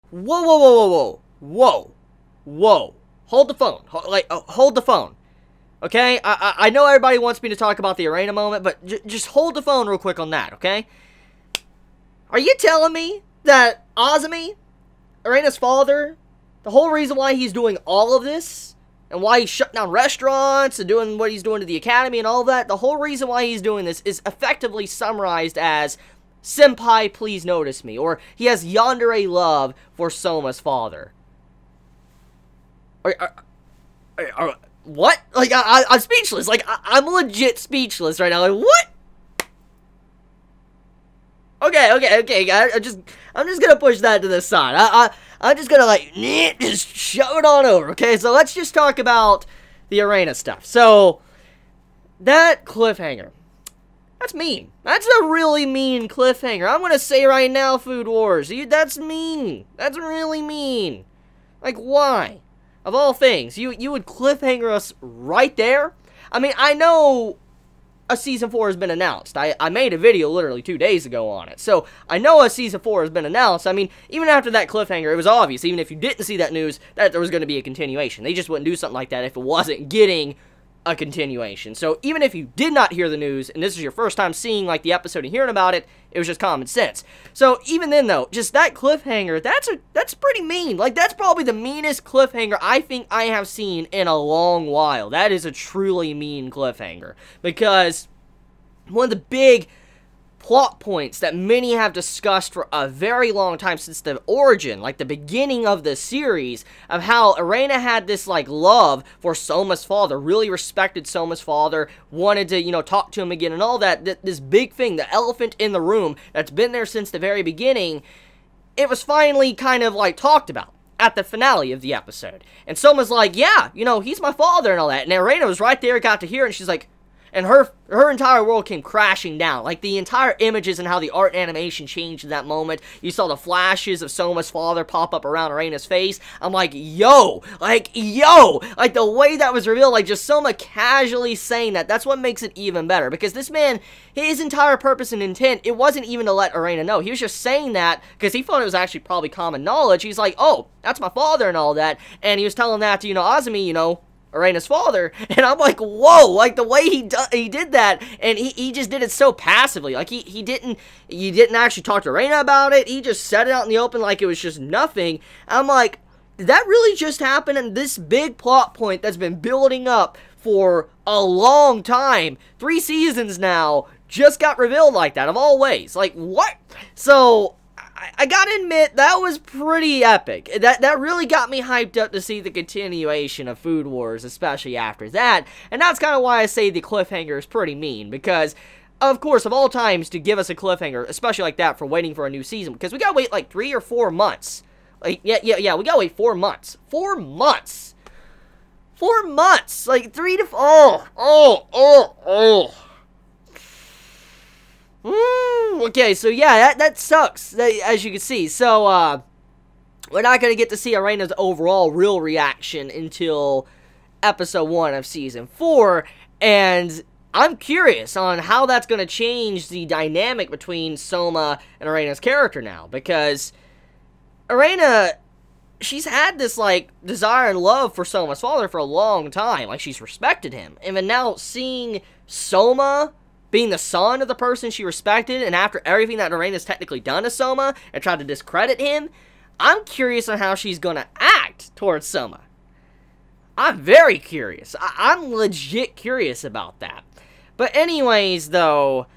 Whoa, whoa, whoa, whoa, whoa, whoa, whoa. Hold the phone. Hold the phone. Okay? I know everybody wants me to talk about the arena moment, but just hold the phone real quick on that, okay? Are you telling me that Azumi, Arena's father, the whole reason why he's doing all of this, and why he's shutting down restaurants and doing what he's doing to the academy and all that, the whole reason why he's doing this is effectively summarized as, "Senpai, please notice me," or he has yandere love for Soma's father. What? Like, I'm speechless. Like, I'm legit speechless right now. Like, what? Okay, guys. I'm just gonna push that to the side. I'm just gonna, like, just shove it on over, okay? So let's just talk about the arena stuff. So, that cliffhanger. That's mean. That's a really mean cliffhanger. I'm gonna say right now, Food Wars, that's mean. That's really mean. Like, why? Of all things, you would cliffhanger us right there? I mean, I know a Season 4 has been announced. I made a video literally 2 days ago on it. So, I know a Season 4 has been announced. I mean, even after that cliffhanger, it was obvious, even if you didn't see that news, that there was going to be a continuation. They just wouldn't do something like that if it wasn't getting a continuation. So, even if you did not hear the news, and this is your first time seeing, like, the episode and hearing about it, it was just common sense. So, even then, though, just that cliffhanger, that's pretty mean. Like, that's probably the meanest cliffhanger I think I have seen in a long while. That is a truly mean cliffhanger. Because one of the big plot points that many have discussed for a very long time since the origin, like the beginning of the series, of how Arena had this, like, love for Soma's father, really respected Soma's father, wanted to, you know, talk to him again and all that, this big thing, the elephant in the room that's been there since the very beginning, it was finally kind of, like, talked about at the finale of the episode. And Soma's like, yeah, you know, he's my father and all that, and Arena was right there, got to hear it, and she's like, and her entire world came crashing down. Like, the entire images and how the art and animation changed in that moment. You saw the flashes of Soma's father pop up around Arena's face. I'm like, yo! Like, the way that was revealed, like, just Soma casually saying that, that's what makes it even better. Because this man, his entire purpose and intent, it wasn't even to let Arena know. He was just saying that because he thought it was actually probably common knowledge. He's like, oh, that's my father and all that. And he was telling that to, you know, Azumi, you know, Arena's father, and I'm like, whoa, like, the way he did that, and he just did it so passively, like, he didn't actually talk to Arena about it, he just said it out in the open like it was just nothing. I'm like, did that really just happen? And this big plot point that's been building up for a long time, 3 seasons now, just got revealed like that, of all ways. Like, what? So, I gotta admit, that was pretty epic. That really got me hyped up to see the continuation of Food Wars, especially after that. And that's kind of why I say the cliffhanger is pretty mean, because, of course, of all times, to give us a cliffhanger, especially like that, for waiting for a new season, because we gotta wait like 3 or 4 months. Like, yeah, we gotta wait 4 months. 4 months! 4 months! Like, 3 to... Oh. Okay, so yeah, that sucks, as you can see. So, we're not going to get to see Arena's overall real reaction until episode 1 of season 4, and I'm curious on how that's going to change the dynamic between Soma and Arena's character now, because Arena, she's had this, like, desire and love for Soma's father for a long time. Like, she's respected him, and then now seeing Soma being the son of the person she respected, and after everything that Arena's technically done to Soma, and tried to discredit him, I'm curious on how she's gonna act towards Soma. I'm very curious. I'm legit curious about that. But anyways, though,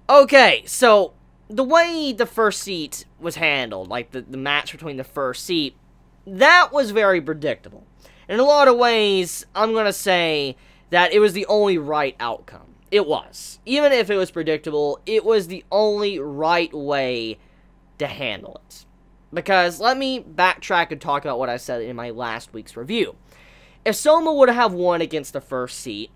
okay, so the way the first seat was handled, like the match between the first seat, that was very predictable. In a lot of ways, I'm gonna say that it was the only right outcome. It was. Even if it was predictable, it was the only right way to handle it. Because, let me backtrack and talk about what I said in my last week's review. If Soma would have won against the first seat,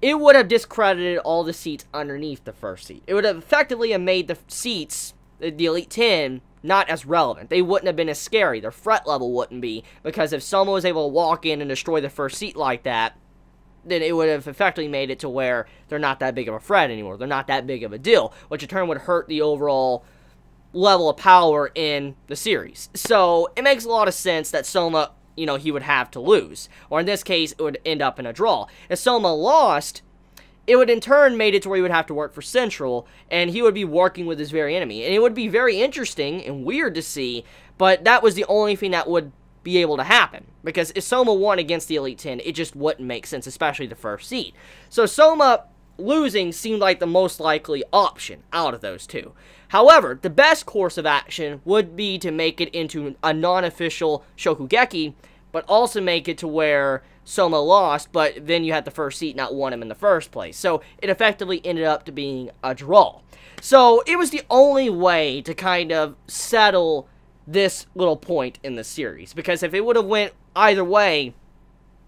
it would have discredited all the seats underneath the first seat. It would have effectively made the seats, the Elite 10, not as relevant. They wouldn't have been as scary. Their threat level wouldn't be. Because if Soma was able to walk in and destroy the first seat like that, then it would have effectively made it to where they're not that big of a threat anymore. They're not that big of a deal, which in turn would hurt the overall level of power in the series. So it makes a lot of sense that Soma, you know, he would have to lose. Or in this case, it would end up in a draw. If Soma lost, it would in turn made it to where he would have to work for Central, and he would be working with his very enemy. And it would be very interesting and weird to see, but that was the only thing that would be able to happen. Because if Soma won against the Elite 10, it just wouldn't make sense, especially the first seed. So Soma losing seemed like the most likely option out of those two. However, the best course of action would be to make it into a non-official Shokugeki, but also make it to where Soma lost, but then you had the first seed not won him in the first place. So it effectively ended up to being a draw. So it was the only way to kind of settle this little point in the series, because if it would have went either way,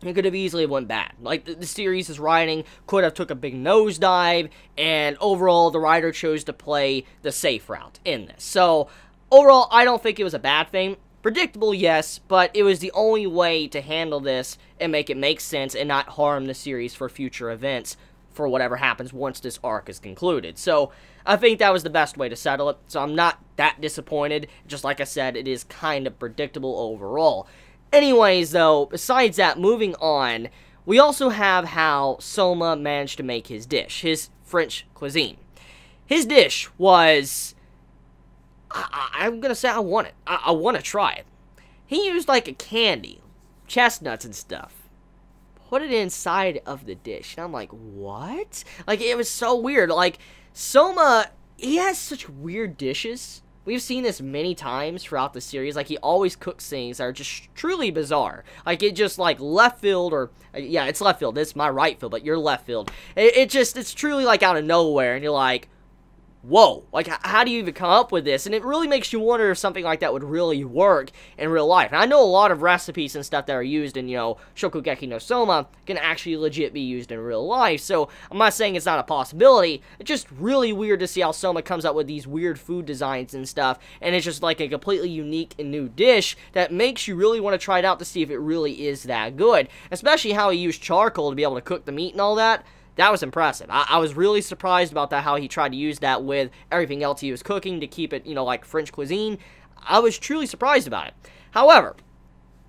it could have easily went bad. Like, the series' writing could have took a big nosedive, and overall, the writer chose to play the safe route in this. So, overall, I don't think it was a bad thing. Predictable, yes, but it was the only way to handle this and make it make sense and not harm the series for future events for whatever happens once this arc is concluded. So, I think that was the best way to settle it, so I'm not that disappointed. Just like I said, it is kind of predictable overall. Anyways, though, besides that, moving on, we also have how Soma managed to make his dish, his French cuisine. His dish was, I'm gonna say I want it. I want to try it. He used like a candy, chestnuts and stuff, put it inside of the dish, and I'm like, what? Like, it was so weird. Like, Soma, he has such weird dishes. We've seen this many times throughout the series. Like, he always cooks things that are just truly bizarre. Like, it just, like, left field, or, yeah, it's left field. It's my right field, but you're left field. It's truly, like, out of nowhere, and you're like, whoa, like, how do you even come up with this? And it really makes you wonder if something like that would really work in real life. And I know a lot of recipes and stuff that are used in, you know, Shokugeki no Soma can actually legit be used in real life. So, I'm not saying it's not a possibility. It's just really weird to see how Soma comes up with these weird food designs and stuff. And it's just like a completely unique and new dish that makes you really want to try it out to see if it really is that good. Especially how he used charcoal to be able to cook the meat and all that. That was impressive. I was really surprised about that, how he tried to use that with everything else he was cooking to keep it, you know, like French cuisine. I was truly surprised about it. However,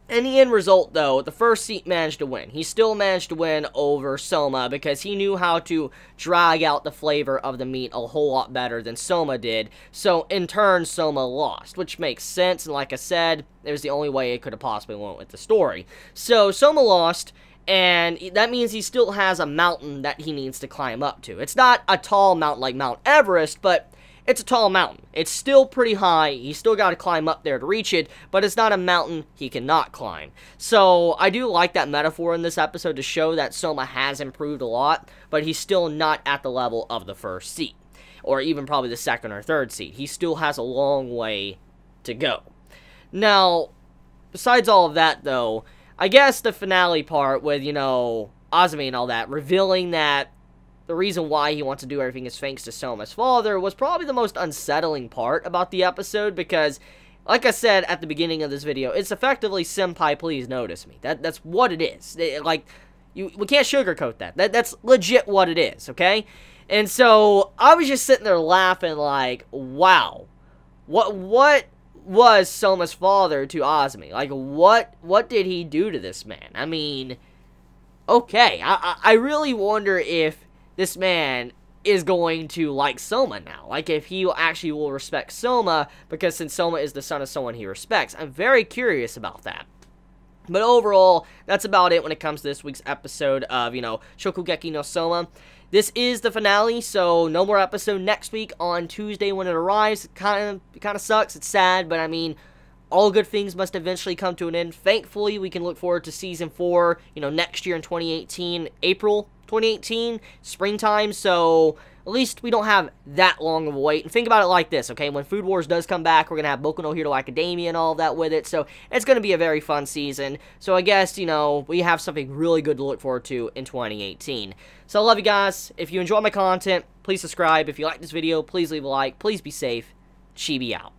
in the end result, though, the first seat managed to win. He still managed to win over Soma because he knew how to drag out the flavor of the meat a whole lot better than Soma did. So, in turn, Soma lost, which makes sense. And like I said, it was the only way it could have possibly went with the story. So, Soma lost. And that means he still has a mountain that he needs to climb up to. It's not a tall mountain like Mount Everest, but it's a tall mountain. It's still pretty high. He's still got to climb up there to reach it, but it's not a mountain he cannot climb. So I do like that metaphor in this episode to show that Soma has improved a lot, but he's still not at the level of the first seat, or even probably the second or third seat. He still has a long way to go. Now, besides all of that, though, I guess the finale part with, you know, Azumi and all that, revealing that the reason why he wants to do everything is thanks to Soma's father, was probably the most unsettling part about the episode, because, like I said at the beginning of this video, it's effectively Senpai, please notice me. That's what it is. Like, we can't sugarcoat that. That's legit what it is, okay? And so, I was just sitting there laughing like, wow. What was Soma's father to Azumi? Like, what did he do to this man? I mean, okay, I really wonder if this man is going to like Soma now. Like, if he actually will respect Soma, because since Soma is the son of someone he respects. I'm very curious about that. But overall, that's about it when it comes to this week's episode of, you know, Shokugeki no Soma. This is the finale, so no more episode next week on Tuesday when it arrives. It kind of sucks. It's sad, but I mean, all good things must eventually come to an end. Thankfully, we can look forward to Season 4, you know, next year in 2018, April 2018, springtime, so at least we don't have that long of a wait. And think about it like this, okay? When Food Wars does come back, we're going to have Boku no Hero Academia and all of that with it, so it's going to be a very fun season. So I guess, you know, we have something really good to look forward to in 2018. So I love you guys. If you enjoy my content, please subscribe. If you like this video, please leave a like. Please be safe. Chibi out.